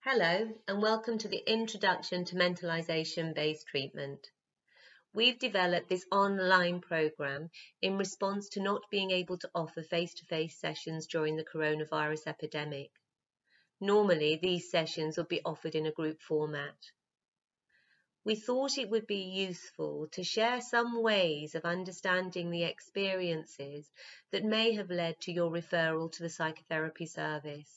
Hello and welcome to the Introduction to Mentalisation-based treatment. We've developed this online program in response to not being able to offer face-to-face sessions during the coronavirus epidemic. Normally, these sessions would be offered in a group format. We thought it would be useful to share some ways of understanding the experiences that may have led to your referral to the psychotherapy service.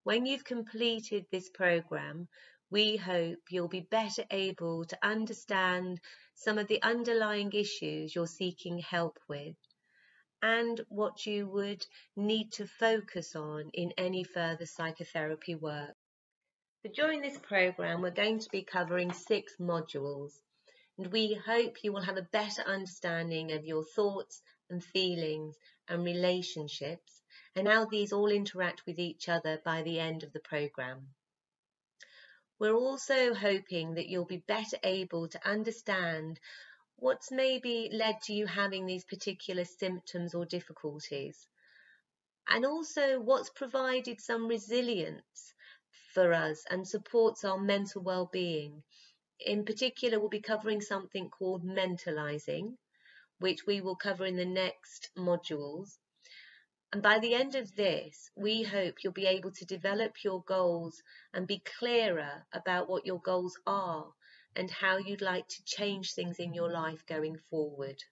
When you've completed this program, we hope you'll be better able to understand some of the underlying issues you're seeking help with and what you would need to focus on in any further psychotherapy work. So during this program, we're going to be covering 6 modules, and we hope you will have a better understanding of your thoughts and feelings and relationships and how these all interact with each other by the end of the program. We're also hoping that you'll be better able to understand what's maybe led to you having these particular symptoms or difficulties, and also what's provided some resilience for us and supports our mental well-being. In particular, we'll be covering something called mentalising, which we will cover in the next modules. And by the end of this, we hope you'll be able to develop your goals and be clearer about what your goals are and how you'd like to change things in your life going forward.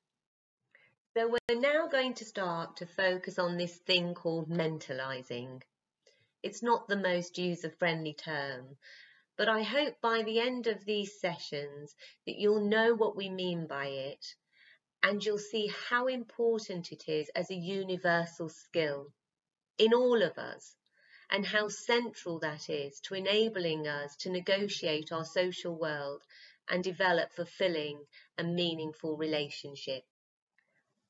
So we're now going to start to focus on this thing called mentalising. It's not the most user-friendly term, but I hope by the end of these sessions that you'll know what we mean by it, and you'll see how important it is as a universal skill in all of us, and how central that is to enabling us to negotiate our social world and develop fulfilling and meaningful relationships.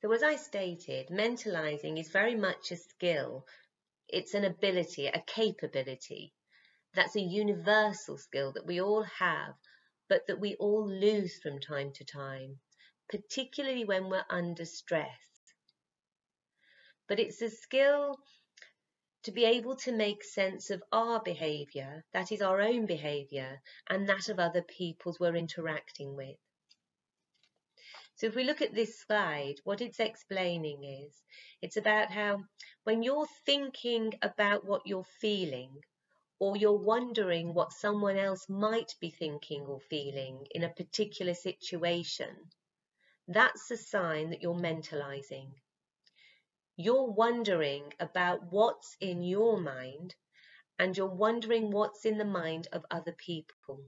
So as I stated, mentalising is very much a skill. It's an ability, a capability. That's a universal skill that we all have, but that we all lose from time to time, particularly when we're under stress. But it's a skill to be able to make sense of our behaviour, that is our own behaviour, and that of other people's we're interacting with. So if we look at this slide, what it's explaining is, it's about how when you're thinking about what you're feeling, or you're wondering what someone else might be thinking or feeling in a particular situation, that's a sign that you're mentalising. You're wondering about what's in your mind, and you're wondering what's in the mind of other people.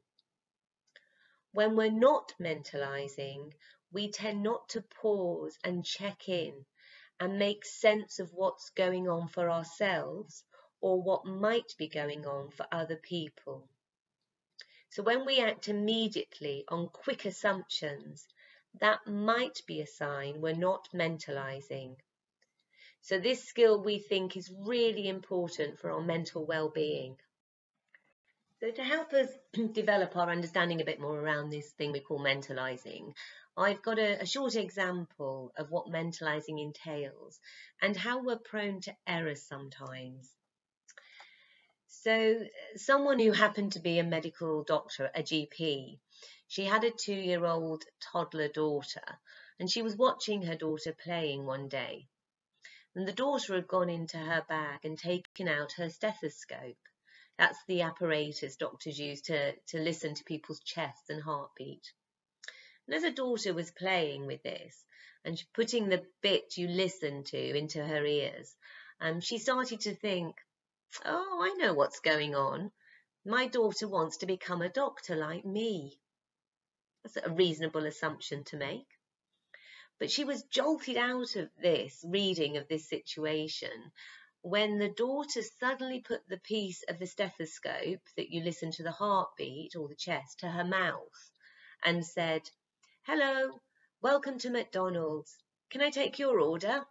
When we're not mentalising, we tend not to pause and check in and make sense of what's going on for ourselves or what might be going on for other people. So when we act immediately on quick assumptions, that might be a sign we're not mentalising. So this skill we think is really important for our mental well-being. So to help us develop our understanding a bit more around this thing we call mentalising, I've got a short example of what mentalising entails and how we're prone to error sometimes. So someone who happened to be a medical doctor, a GP, she had a 2-year-old toddler daughter, and she was watching her daughter playing one day. And the daughter had gone into her bag and taken out her stethoscope. That's the apparatus doctors use to listen to people's chests and heartbeat. And as her daughter was playing with this and putting the bit you listen to into her ears, she started to think, oh, I know what's going on. My daughter wants to become a doctor like me. That's a reasonable assumption to make. But she was jolted out of this reading of this situation when the daughter suddenly put the piece of the stethoscope that you listen to the heartbeat or the chest to her mouth and said, "Hello, welcome to McDonald's. Can I take your order?"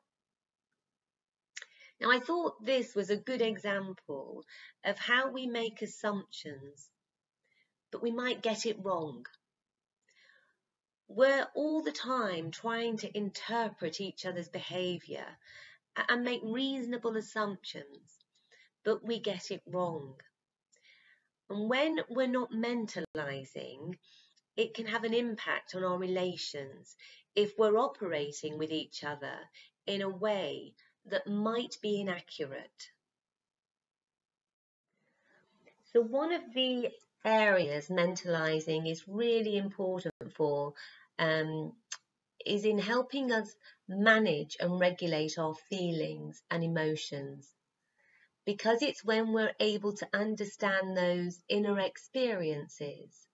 Now, I thought this was a good example of how we make assumptions, but we might get it wrong. We're all the time trying to interpret each other's behaviour and make reasonable assumptions, but we get it wrong. And when we're not mentalizing, it can have an impact on our relations if we're operating with each other in a way that might be inaccurate. So one of the areas mentalizing is really important for is in helping us manage and regulate our feelings and emotions, because it's when we're able to understand those inner experiences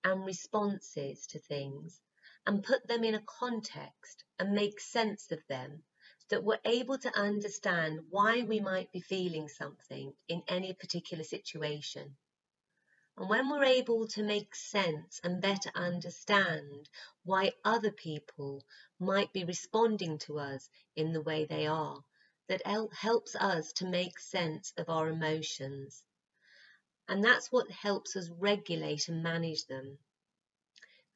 and responses to things and put them in a context and make sense of them, that we're able to understand why we might be feeling something in any particular situation. And when we're able to make sense and better understand why other people might be responding to us in the way they are, that helps us to make sense of our emotions. And that's what helps us regulate and manage them.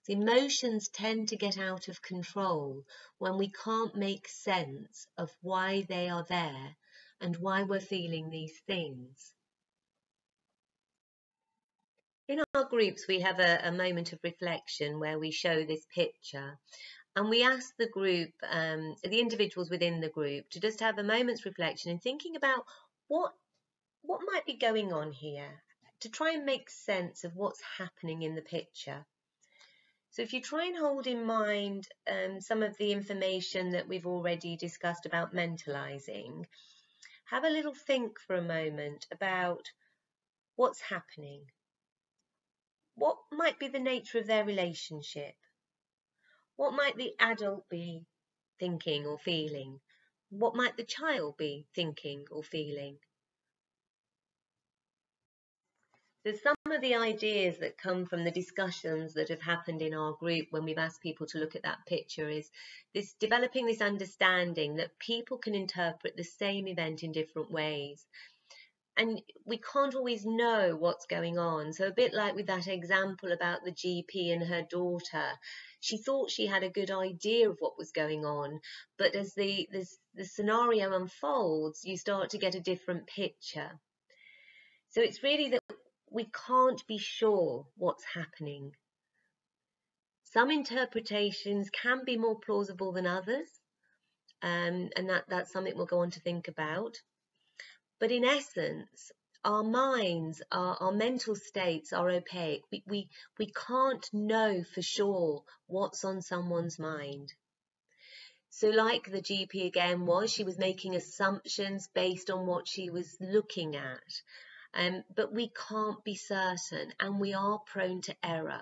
The emotions tend to get out of control when we can't make sense of why they are there and why we're feeling these things. In our groups, we have a moment of reflection where we show this picture, and we ask the group, the individuals within the group, to just have a moment's reflection and thinking about what might be going on here, to try and make sense of what's happening in the picture. So if you try and hold in mind some of the information that we've already discussed about mentalizing, have a little think for a moment about what's happening. What might be the nature of their relationship? What might the adult be thinking or feeling? What might the child be thinking or feeling? So some of the ideas that come from the discussions that have happened in our group when we've asked people to look at that picture is this developing this understanding that people can interpret the same event in different ways. And we can't always know what's going on. So a bit like with that example about the GP and her daughter, she thought she had a good idea of what was going on, but as the scenario unfolds, you start to get a different picture. So it's really that we can't be sure what's happening. Some interpretations can be more plausible than others, and that's something we'll go on to think about. But in essence, our minds, our mental states are opaque. We can't know for sure what's on someone's mind. So like the GP again she was making assumptions based on what she was looking at. But we can't be certain, and we are prone to error.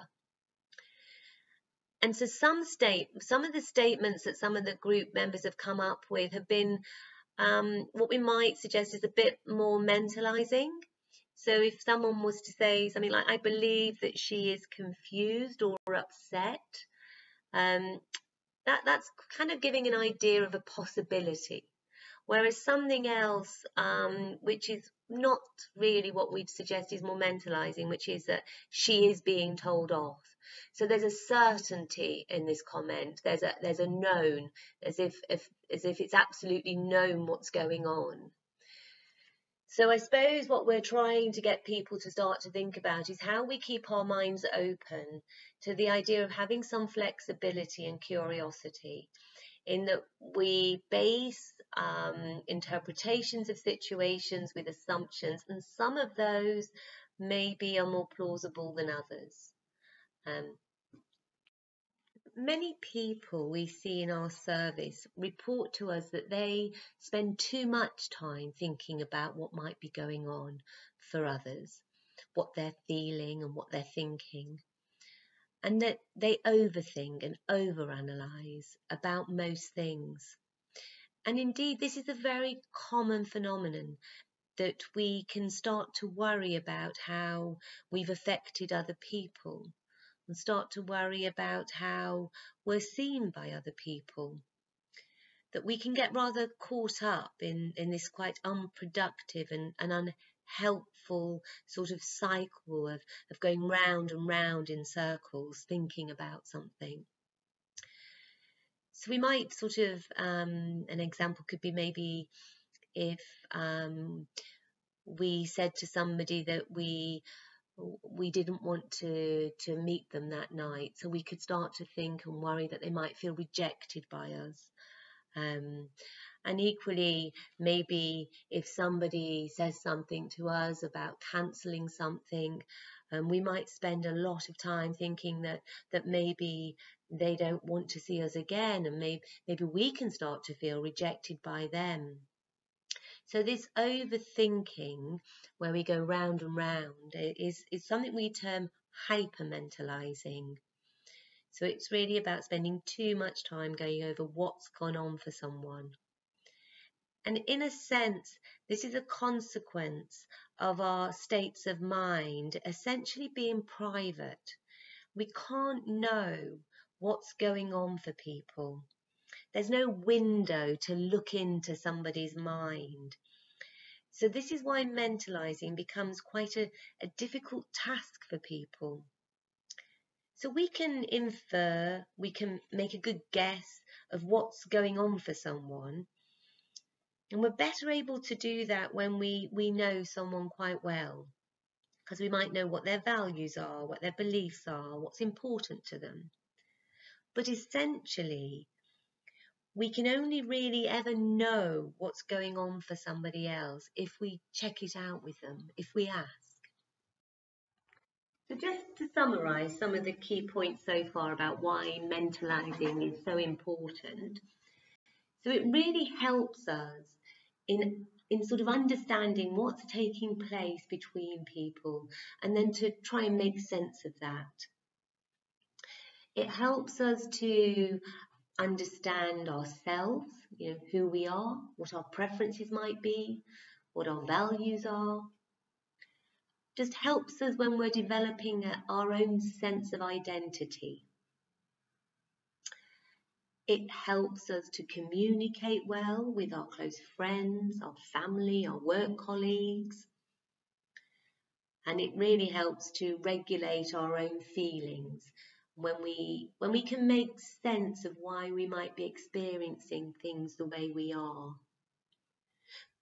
And so some of the statements that some of the group members have come up with have been what we might suggest is a bit more mentalizing. So if someone was to say something like, I believe that she is confused or upset, that's kind of giving an idea of a possibility. Whereas something else, which is not really what we'd suggest is more mentalizing, which is that she is being told off. So there's a certainty in this comment. There's a known, as if it's absolutely known what's going on. So I suppose what we're trying to get people to start to think about is how we keep our minds open to the idea of having some flexibility and curiosity, in that we base interpretations of situations with assumptions, and some of those maybe are more plausible than others. Many people we see in our service report to us that they spend too much time thinking about what might be going on for others, what they're feeling and what they're thinking, and that they overthink and overanalyze about most things. And indeed, this is a very common phenomenon, that we can start to worry about how we've affected other people and start to worry about how we're seen by other people. That we can get rather caught up in this quite unproductive and unhelpful sort of cycle of going round and round in circles thinking about something. So we might sort of, an example could be maybe if we said to somebody that we we didn't want to meet them that night, so we could start to think and worry that they might feel rejected by us. And equally, maybe if somebody says something to us about cancelling something, we might spend a lot of time thinking that maybe they don't want to see us again, and maybe we can start to feel rejected by them. So this overthinking, where we go round and round, is something we term hypermentalising. So it's really about spending too much time going over what's gone on for someone. And in a sense, this is a consequence of our states of mind essentially being private. We can't know what's going on for people. There's no window to look into somebody's mind. So this is why mentalising becomes quite a difficult task for people. So we can infer, we can make a good guess of what's going on for someone. And we're better able to do that when we know someone quite well, because we might know what their values are, what their beliefs are, what's important to them. But essentially, we can only really ever know what's going on for somebody else if we check it out with them, if we ask. So just to summarise some of the key points so far about why mentalising is so important. So it really helps us in sort of understanding what's taking place between people, and then to try and make sense of that. It helps us to understand ourselves, who we are, what our preferences might be, what our values are. Just helps us when we're developing our own sense of identity. It helps us to communicate well with our close friends, our family, our work colleagues. And it really helps to regulate our own feelings when we can make sense of why we might be experiencing things the way we are.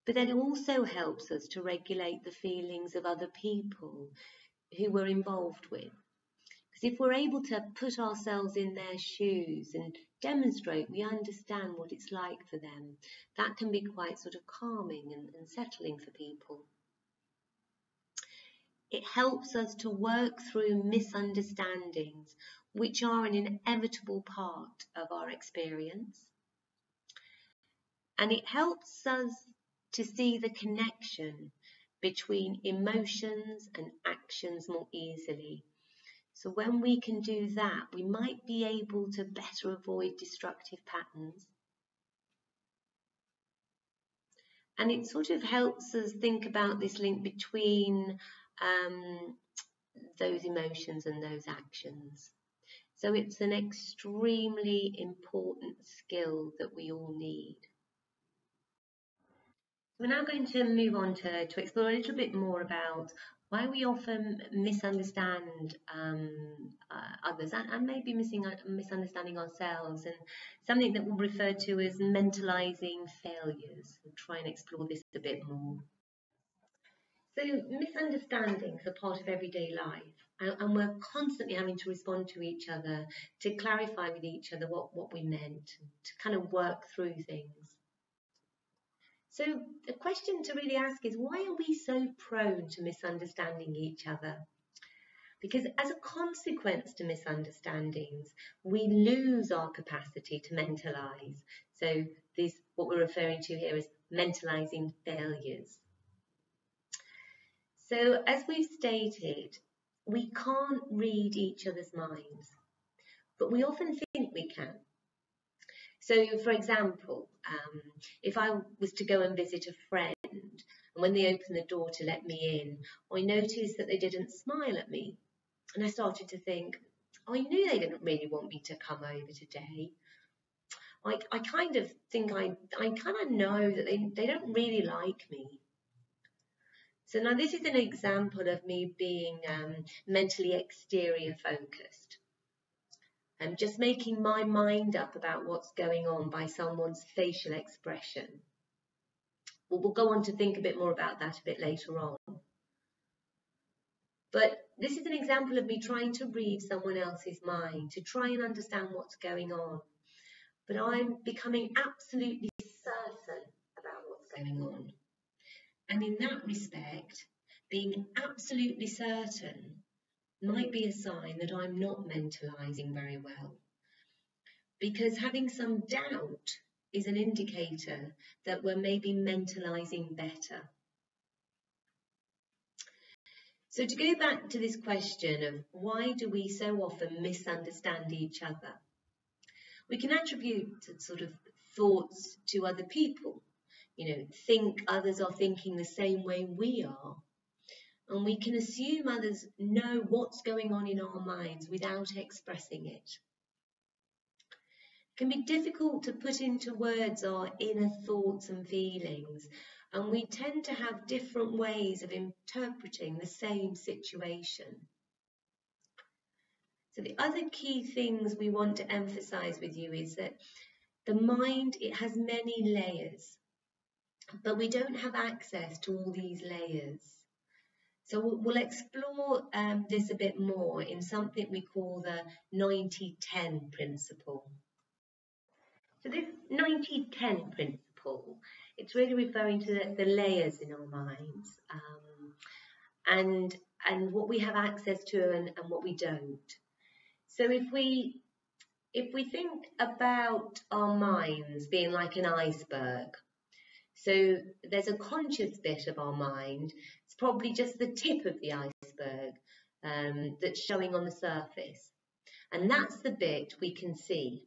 But then it also helps us to regulate the feelings of other people who we're involved with. Because if we're able to put ourselves in their shoes and demonstrate we understand what it's like for them, that can be quite sort of calming and settling for people. It helps us to work through misunderstandings, which are an inevitable part of our experience. And it helps us to see the connection between emotions and actions more easily. So when we can do that, we might be able to better avoid destructive patterns. And it sort of helps us think about this link between those emotions and those actions. So it's an extremely important skill that we all need. We're now going to move on to explore a little bit more about why we often misunderstand others and maybe misunderstanding ourselves, and something that we'll refer to as mentalising failures. We'll try and explore this a bit more. So misunderstandings are part of everyday life, and we're constantly having to respond to each other, to clarify with each other what we meant, to kind of work through things. So the question to really ask is, why are we so prone to misunderstanding each other? Because as a consequence to misunderstandings, we lose our capacity to mentalise. So what we're referring to here is mentalising failures. So as we've stated, we can't read each other's minds, but we often think we can. So, for example, if I was to go and visit a friend, and when they opened the door to let me in, I noticed that they didn't smile at me. And I started to think, I knew they didn't really want me to come over today. I kind of think I kind of know that they don't really like me. So now this is an example of me being mentally exterior focused. And just making my mind up about what's going on by someone's facial expression. We'll go on to think a bit more about that a bit later on. But this is an example of me trying to read someone else's mind, to try and understand what's going on. But I'm becoming absolutely certain about what's going on. And in that respect, being absolutely certain might be a sign that I'm not mentalising very well. Because having some doubt is an indicator that we're maybe mentalising better. So to go back to this question of why do we so often misunderstand each other? We can attribute sort of thoughts to other people, think others are thinking the same way we are. And we can assume others know what's going on in our minds without expressing it. It can be difficult to put into words our inner thoughts and feelings, and we tend to have different ways of interpreting the same situation. So the other key things we want to emphasize with you is that the mind, it has many layers, but we don't have access to all these layers. So we'll explore this a bit more in something we call the 90-10 principle. So this 90-10 principle, it's really referring to the layers in our minds and what we have access to and what we don't. So if we think about our minds being like an iceberg, so there's a conscious bit of our mind, it's probably just the tip of the iceberg that's showing on the surface. And that's the bit we can see.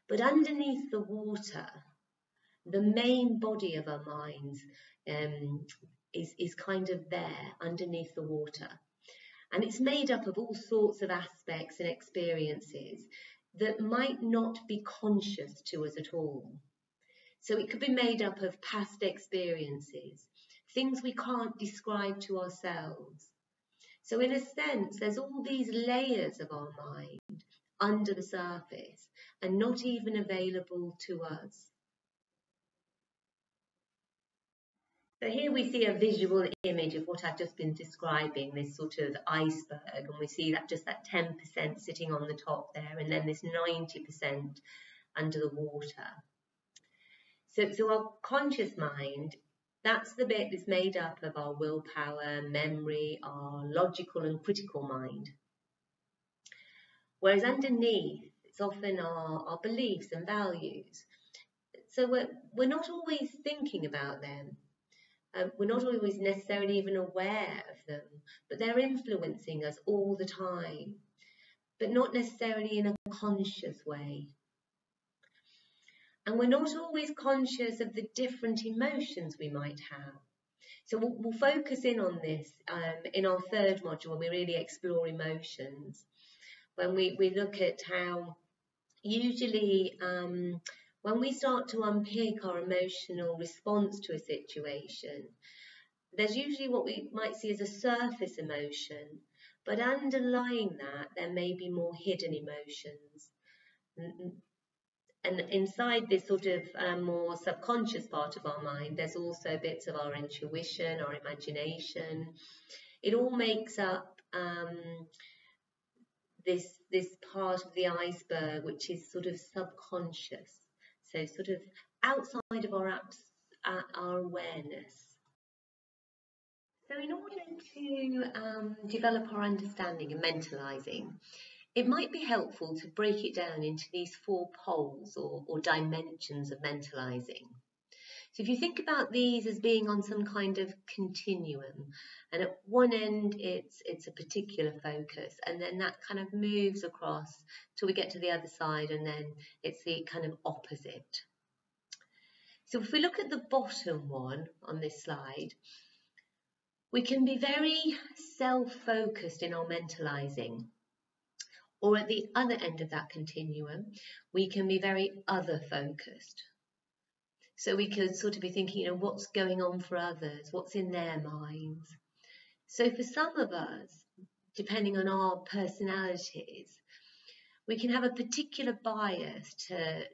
But underneath the water, the main body of our minds is kind of there underneath the water. And it's made up of all sorts of aspects and experiences that might not be conscious to us at all. So it could be made up of past experiences, things we can't describe to ourselves. So in a sense, there's all these layers of our mind under the surface and not even available to us. So here we see a visual image of what I've just been describing, this sort of iceberg, and we see that just that 10% sitting on the top there, and then this 90% under the water. So our conscious mind, that's the bit that's made up of our willpower, memory, our logical and critical mind. Whereas underneath, it's often our beliefs and values. So we're not always thinking about them. We're not always necessarily even aware of them, but they're influencing us all the time, but not necessarily in a conscious way. And we're not always conscious of the different emotions we might have. So we'll focus in on this in our third module, when we really explore emotions, when we look at how usually when we start to unpick our emotional response to a situation, there's usually what we might see as a surface emotion, but underlying that there may be more hidden emotions. And inside this sort of more subconscious part of our mind, there's also bits of our intuition, our imagination. It all makes up this part of the iceberg, which is sort of subconscious, so sort of outside of our awareness. So in order to develop our understanding and mentalising, it might be helpful to break it down into these 4 poles or dimensions of mentalising. So if you think about these as being on some kind of continuum, and at one end it's a particular focus, and then that kind of moves across till we get to the other side, and then it's the kind of opposite. So if we look at the bottom one on this slide, we can be very self-focused in our mentalising. Or at the other end of that continuum, we can be very other-focused. So we could sort of be thinking, what's going on for others, what's in their minds. So for some of us, depending on our personalities, we can have a particular bias to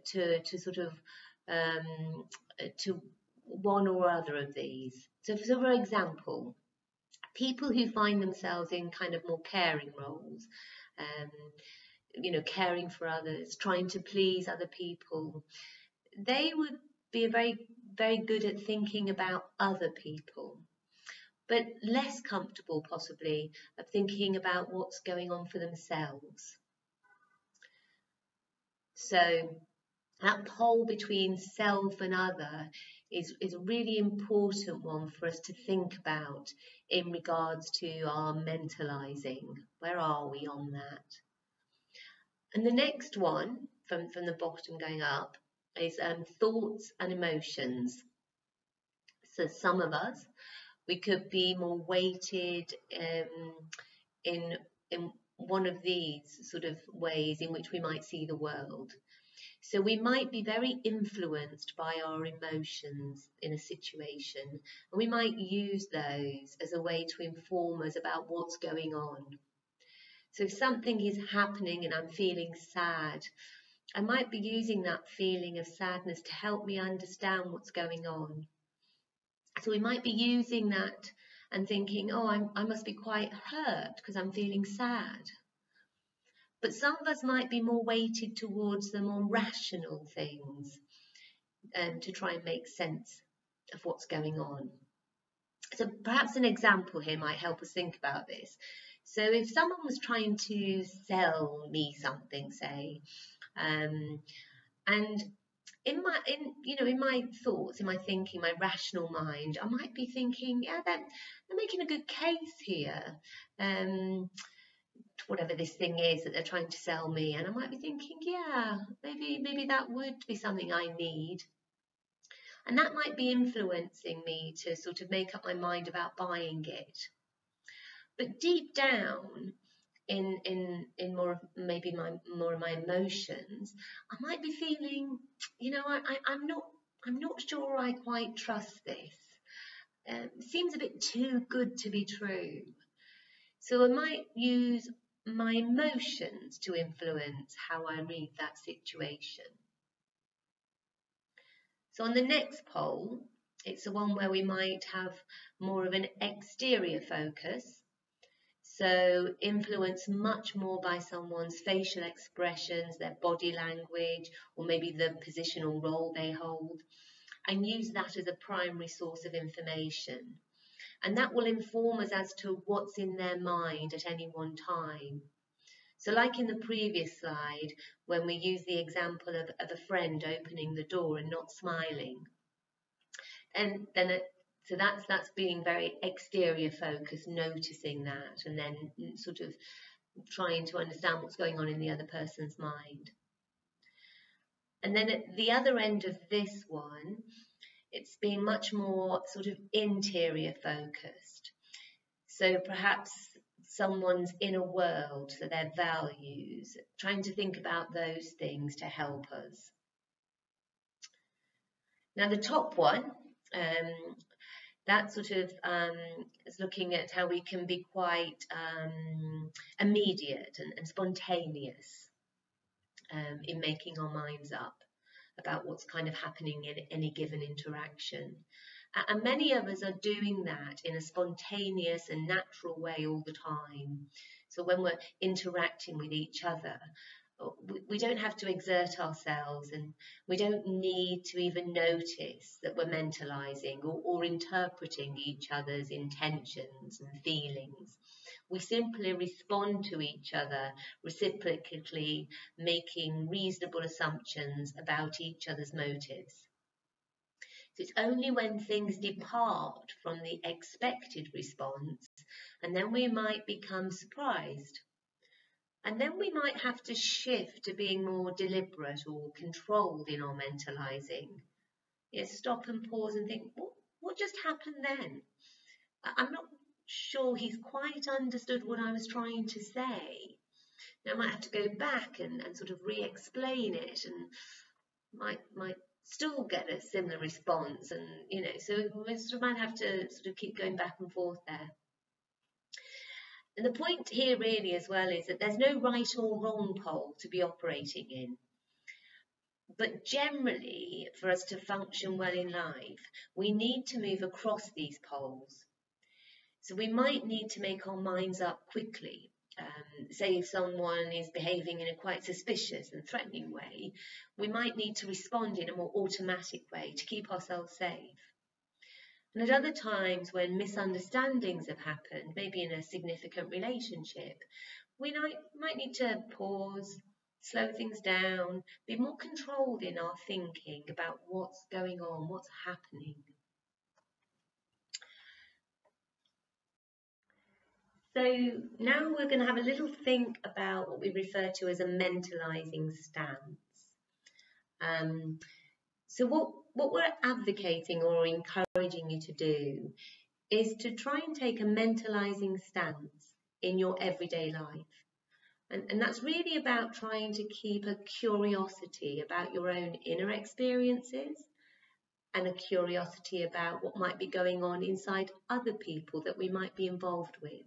sort of to one or other of these. So for example, People who find themselves in kind of more caring roles, caring for others, trying to please other people, they would be very, very good at thinking about other people, but less comfortable possibly of thinking about what's going on for themselves. So that pole between self and other is a really important one for us to think about in regards to our mentalising. Where are we on that? And the next one, from the bottom going up, is thoughts and emotions. So some of us, we could be more weighted in one of these sort of ways in which we might see the world. So we might be very influenced by our emotions in a situation, and we might use those as a way to inform us about what's going on. So if something is happening and I'm feeling sad, I might be using that feeling of sadness to help me understand what's going on. So we might be using that and thinking, oh, I must be quite hurt because I'm feeling sad. But some of us might be more weighted towards the more rational things to try and make sense of what's going on. So perhaps an example here might help us think about this. So if someone was trying to sell me something, say, and in my thoughts, in my thinking, my rational mind, I might be thinking, yeah, they're making a good case here. Whatever this thing is that they're trying to sell me, and I might be thinking, yeah, maybe that would be something I need, and that might be influencing me to sort of make up my mind about buying it. But deep down, in more of maybe more of my emotions, I might be feeling, I'm not sure I quite trust this. It seems a bit too good to be true. So I might use my emotions to influence how I read that situation. So on the next pole, it's the one where we might have more of an exterior focus. So influenced much more by someone's facial expressions, their body language, or maybe the positional role they hold, and use that as a primary source of information. And that will inform us as to what's in their mind at any one time. So like in the previous slide, when we use the example of a friend opening the door and not smiling, so that's being very exterior focused, noticing that, and then sort of trying to understand what's going on in the other person's mind. And then at the other end of this one, it's being much more sort of interior focused. So perhaps someone's inner world, so their values, trying to think about those things to help us. Now the top one, that sort of is looking at how we can be quite immediate and spontaneous in making our minds up about what's kind of happening in any given interaction. And many of us are doing that in a spontaneous and natural way all the time. So when we're interacting with each other, we don't have to exert ourselves, and we don't need to even notice that we're mentalizing or interpreting each other's intentions and feelings. We simply respond to each other reciprocally, making reasonable assumptions about each other's motives. So it's only when things depart from the expected response, and then we might become surprised. And then we might have to shift to being more deliberate or controlled in our mentalizing. Stop and pause and think, what just happened then? I'm not sure he's quite understood what I was trying to say. Now I might have to go back and sort of re-explain it, and might still get a similar response, and so we sort of might have to sort of keep going back and forth there. And the point here really as well is that there's no right or wrong pole to be operating in. But generally, for us to function well in life, we need to move across these poles. So we might need to make our minds up quickly. Say if someone is behaving in a quite suspicious and threatening way, we might need to respond in a more automatic way to keep ourselves safe. And at other times when misunderstandings have happened, maybe in a significant relationship, we might need to pause, slow things down, be more controlled in our thinking about what's going on, what's happening. So now we're going to have a little think about what we refer to as a mentalising stance. So what we're advocating or encouraging you to do is to try and take a mentalising stance in your everyday life. And that's really about trying to keep a curiosity about your own inner experiences and a curiosity about what might be going on inside other people that we might be involved with.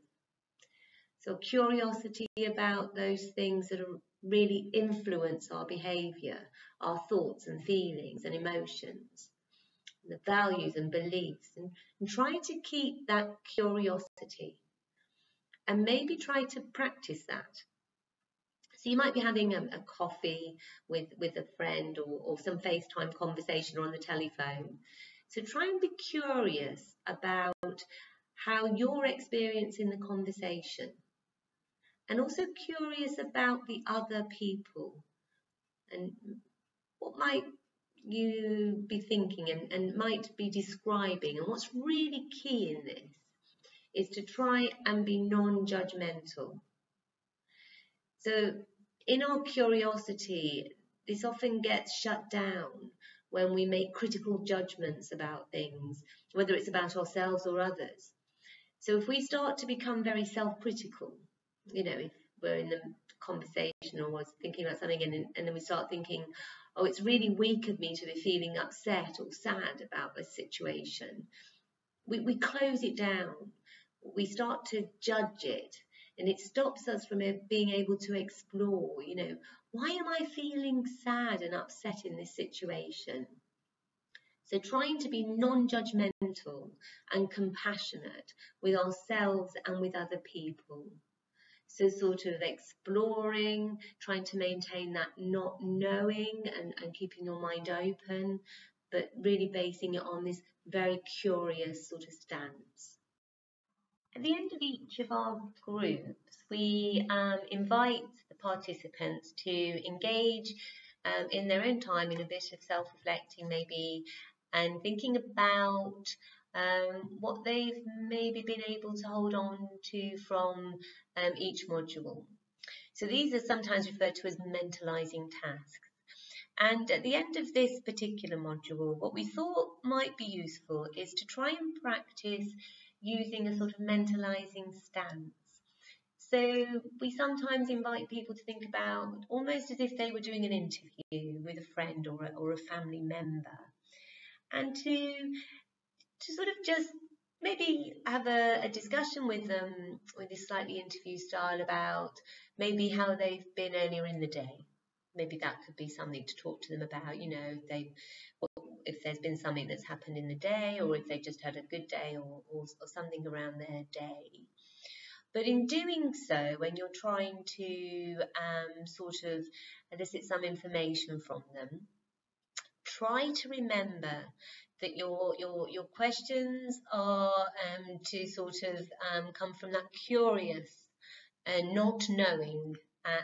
So curiosity about those things that really influence our behaviour, our thoughts and feelings and emotions, the values and beliefs, and try to keep that curiosity and maybe try to practice that. So you might be having a coffee with a friend or some FaceTime conversation or on the telephone. So try and be curious about how you're experiencing the conversation, and also curious about the other people and what might you be thinking and might be describing. And what's really key in this is to try and be non-judgmental. So in our curiosity, this often gets shut down when we make critical judgments about things, whether it's about ourselves or others. So if we start to become very self-critical, if we're in the conversation or was thinking about something and then we start thinking, oh, it's really weak of me to be feeling upset or sad about this situation, we close it down, we start to judge it, and it stops us from being able to explore, why am I feeling sad and upset in this situation? So trying to be non-judgmental and compassionate with ourselves and with other people. So sort of exploring, trying to maintain that not knowing and keeping your mind open, but really basing it on this very curious sort of stance. At the end of each of our groups, we invite the participants to engage in their own time in a bit of self-reflecting maybe, and thinking about what they've maybe been able to hold on to from each module. So these are sometimes referred to as mentalising tasks. And at the end of this particular module, what we thought might be useful is to try and practice using a sort of mentalising stance. So we sometimes invite people to think about almost as if they were doing an interview with a friend or a family member, and to sort of just maybe have a discussion with them with this slightly interview style about maybe how they've been earlier in the day. Maybe that could be something to talk to them about, if there's been something that's happened in the day, or if they've just had a good day or something around their day. But in doing so, when you're trying to sort of elicit some information from them, try to remember that your questions are to sort of come from that curious and not knowing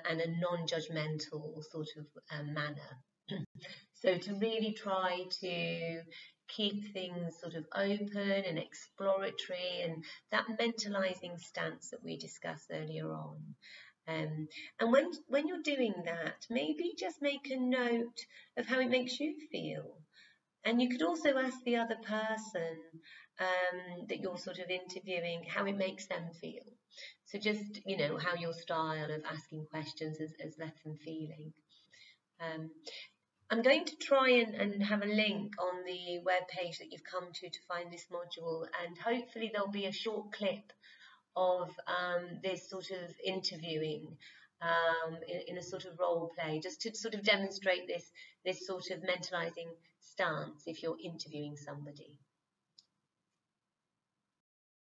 and a non-judgmental sort of manner. So to really try to keep things sort of open and exploratory, and that mentalising stance that we discussed earlier on. And when you're doing that, maybe just make a note of how it makes you feel. And you could also ask the other person that you're sort of interviewing how it makes them feel. So just, how your style of asking questions has left them feeling. I'm going to try and have a link on the web page that you've come to find this module, and hopefully there'll be a short clip of this sort of interviewing in a sort of role play, just to sort of demonstrate this sort of mentalising stance if you're interviewing somebody.